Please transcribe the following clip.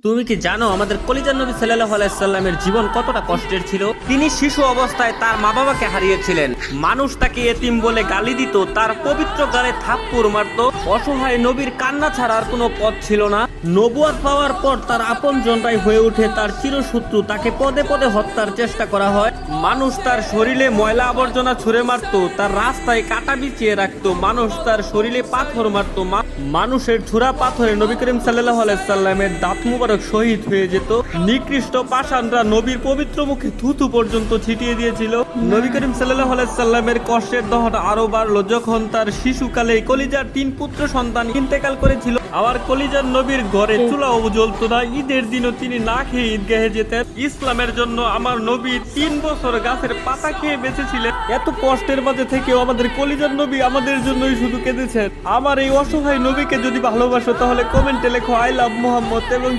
তুমি কি জানো আমাদের কলিজার নবী সাল্লাল্লাহু আলাইহি সাল্লামের জীবন কতটা কষ্টের ছিল? তিনি শিশু অবস্থায় তার মা বাবাকে হারিয়েছিলেন। মানুষ তাকে এতিম বলে গালি দিত, তার পবিত্র গালে থাপ্পড় মারত। অসহায় নবীর কান্না ছাড়া আর কোনো পথ ছিল না। নবুয়ত পাওয়ার পর তার আপনজনরাই হয়ে ওঠে তার চিরশত্রু। তাকে পদে পদে হত্যার চেষ্টা করা হয়। মানুষ তার শরীরে ময়লা আবর্জনা ছুঁড়ে মারত, তার রাস্তায় কাটা বিছিয়ে রাখতো। মানুষ তার শরীরে পাথর মারত। মানুষের ছুরা পাথরে নবী করিম সাল্লাল্লাহু আলাইহি সাল্লামের দাঁত মুবারক শহীদ হয়ে যেত। নিকৃষ্ট পাষাণরা নবীর পবিত্র মুখে থুতু পর্যন্ত ছিটিয়ে দিয়েছিল। নবী করিম সাল্লাল্লাহু আলাইহি সাল্লামের কষ্টের দহন আরো বাড়লো যখন তার শিশুকালে কলিজার 3 পুত্র সন্তান ইন্তেকাল করেছিল। আবার কলিজার নবীর ঘরে চুলাও জ্বলতো না। ঈদের দিনও তিনি না খেয়ে ঈদগাহে যেতেন। ইসলামের জন্য আমার নবী 3 বছর গাছের পাতা খেয়ে বেঁচেছিলেন। এত কষ্টের মাঝে থেকেও আমাদের কলিজার নবী আমাদের জন্যই শুধু কেঁদেছেন। আমার এই অসহায় নবীকে যদি ভালোবাসো তাহলে কমেন্টে লেখো আই লাভ মুহাম্মদ এবং